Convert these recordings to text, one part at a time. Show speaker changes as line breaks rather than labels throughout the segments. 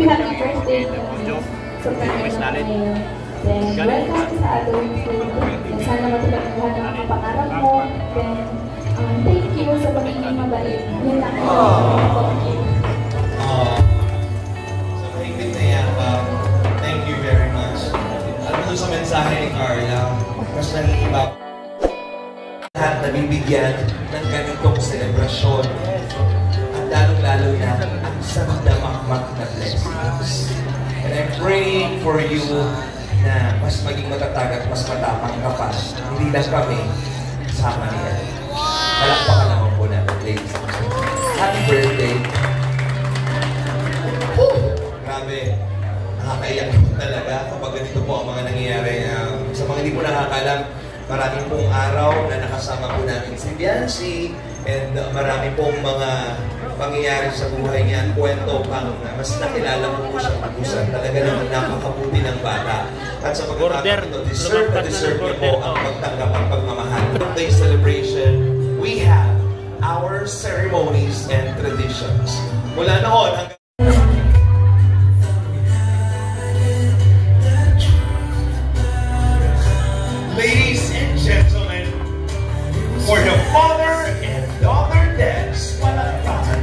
happy birthday. Surprise naman ngayon. Then, welcome sa adulthood. Then, sana matulad ang lahat ng mga pangarap mo. Then, thank you sa pagiging mabait. Yun lang. Thank you.
Sa mahigpit na yan, thank you very much. Alam mo sa mensahe ni Carla, mas nangiiba lahat nabibigyan ng ganitong selebrasyon. At lalong-lalo na ang sandamakmak na blessings. And I'm praying for you na mas maging matatag at mas matapang ka pa. Hindi lang kami, sama niya. Palakpakan naman po natin, ladies. Happy birthday! Grabe, nakakaiyak talaga kapag ganito po ang mga nangyayari. Sa mga hindi po nakakalam, marami pong araw na nakasama po namin si Biancy and marami pong mga pangyayari sa buhay niya at kwento pang mas nakilala mo po siya pag-usap. Talaga naman napakabuti ng bata. At sa pagkakataon ito, deserve niyo po ang pagtanggap at pagmamahal. Birthday celebration, we have our ceremonies and traditions. Mula noon hanggang ladies and gentlemen, for the father and daughter dance, palakpakan.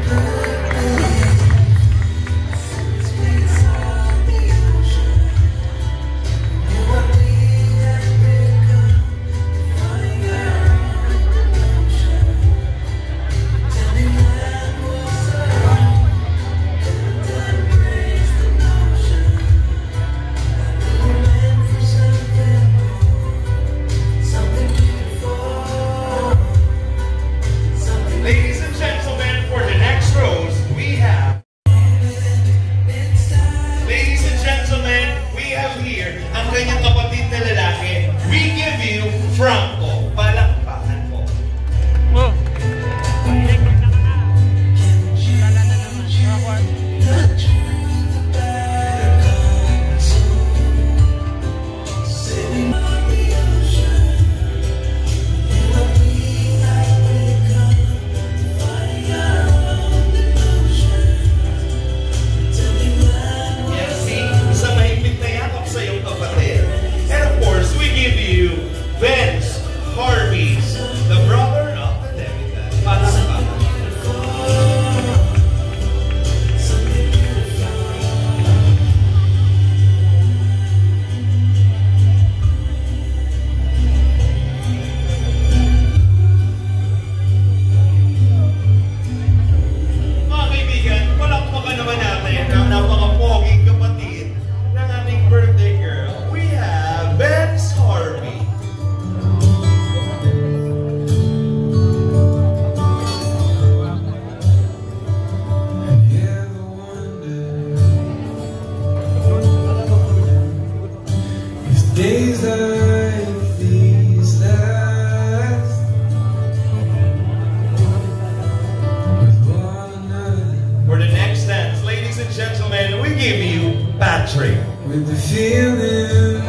With the feeling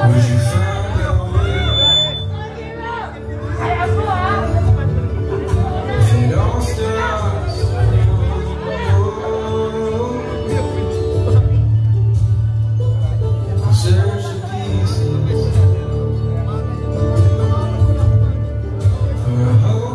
would you find your way if it all starts search the pieces for a hope.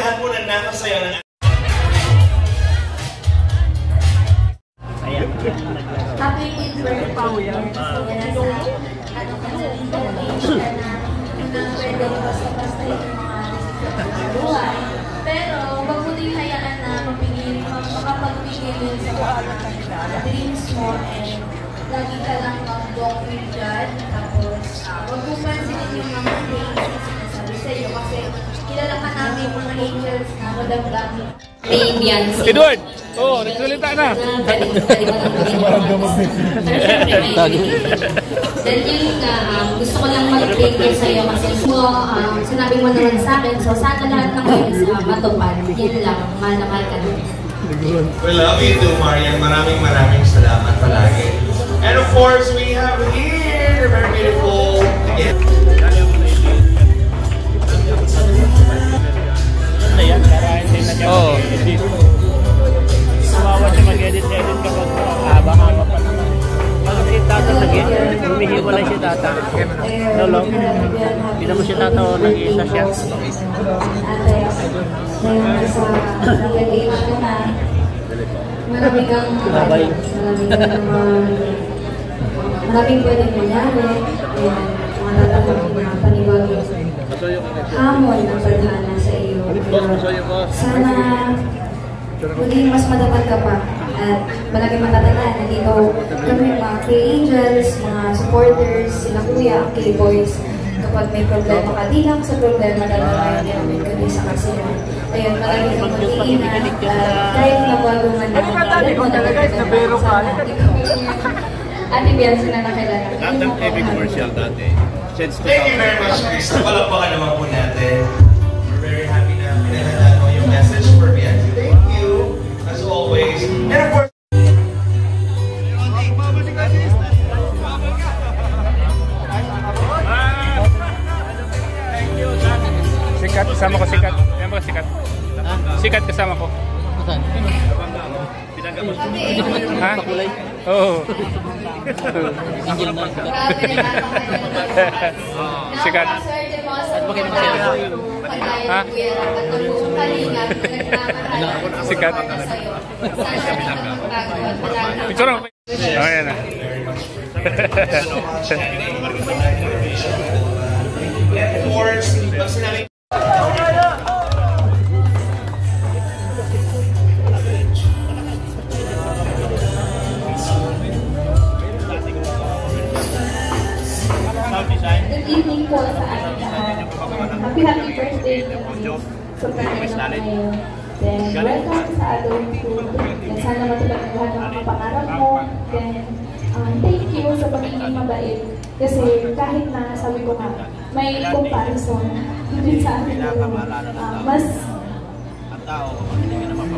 lahat po na nakasaya ng
Happy birthday. Ano kasi na pwede basta-basta yung mga buhay. Pero wag mo din hayaan na makapagbigay din sa mga dreams mo and lagi ka lang mag-walking dyan. Tapos wag mo pansinin yung mga things na sinasabi sa'yo kasi kilala ka namin mga angels na madamdami. May Beyonce.
Edward! Oo, nagsalita na.
Then yun nga, gusto ko lang mag-thank you sa'yo kasi sinabi mo naman sa akin, so sana lahat ng things matupad. Yan lang, mahal na mahal ka na.
We love you too, Marian. Maraming salamat palagi. And of course, we have here the very beautiful
Oo. Sumawa siya mag-edit-edit kapag haba-haba pa naman. Bakit si Tata humihiwalay si Tata? Lolo, hindi naman si Tata nag-iisa siya.
Maraming pwedeng mangyari. Mga tatanggap ng panibagong hamon ng tadhana sa iyo. Sana maging mas matatag ka pa at malaki matatandaan na dito kami mga K-Angels, mga supporters, sila kuya, K-Boys. Kapag may problema ka, di lang sa problema dalawain namin kami sa kasila. Ayun, malaki kang mag-iingat at kahit na bago man na Ate Beyonce na nakilala.
Lahat ng TV commercial dati.
Thank you very much, Chris. Napalakpakan naman po natin. We're very happy na pinahanda mo yung message for Beyonce. Thank you, as always. And of course,
Sikat, kasama ko sikat. Yan ba sikat? Sikat kasama ko. Ha? Oo. Sikat. Ha? Sikat. Picture lang. Oh, yan na.
and of course, pag sinabi
Good evening po sa ating lahat. Happy birthday sa kanya ngayon. Then, welcome sa adulthood. Then, sana matupad ang lahat ng mga pangarap mo. Then, thank you sa pagiging mabait. Kasi kahit na, sabi ko nga, may comparison din sa akin. Mas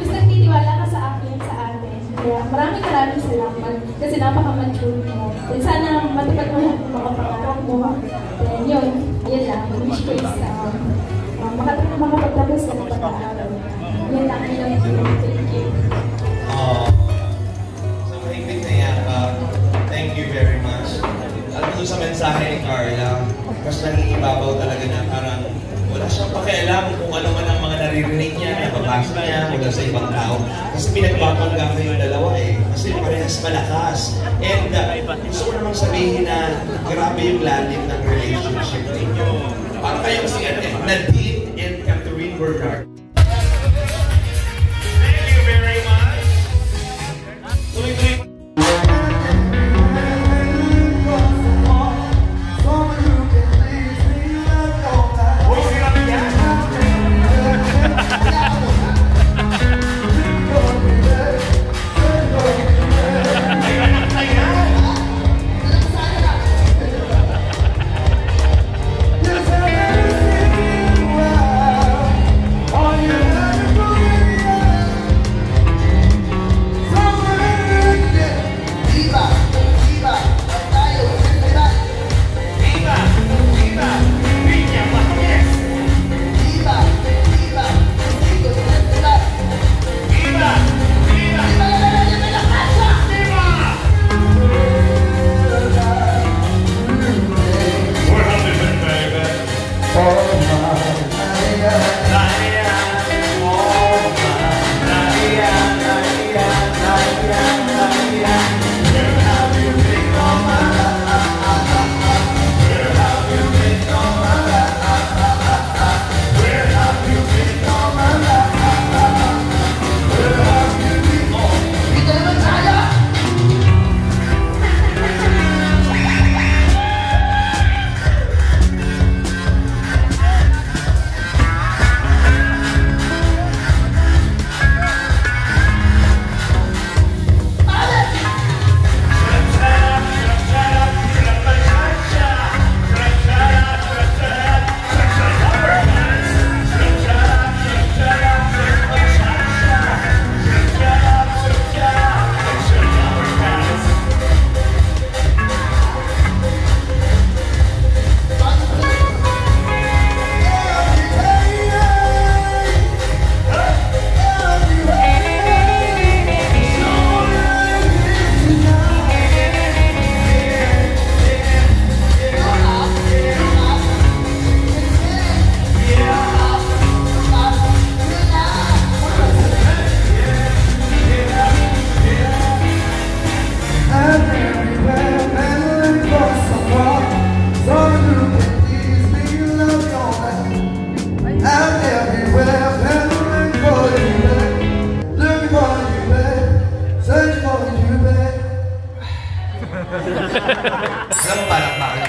nagtitiwala ka sa akin, sa atin. Kaya maraming salamat. Kasi napaka-mature mo. Then, sana matupad mo lahat ng mga pangarap mo. Then, yun lang. Wish ko is makapagtapos ka ng pag-aaral. Yan lang. Thank you.
Sa mahigpit na yakap, thank you very much. Alam mo sa mensahe ni Carla, mas nangingibabaw talaga na parang wala siyang pakialam kung ano man ang mga naririnig niya, nababasa niya mula sa ibang tao. Kasi pinagpapangga kayong dalawa eh. Kasi parehas malakas. And gusto ko namang sabihin na grabe yung lalim ng relationship ninyo. Parang kayong si Nadine and Catherine Bernard. Thank you very much. Tuloy-tuloy. Alam mo, balak-bakit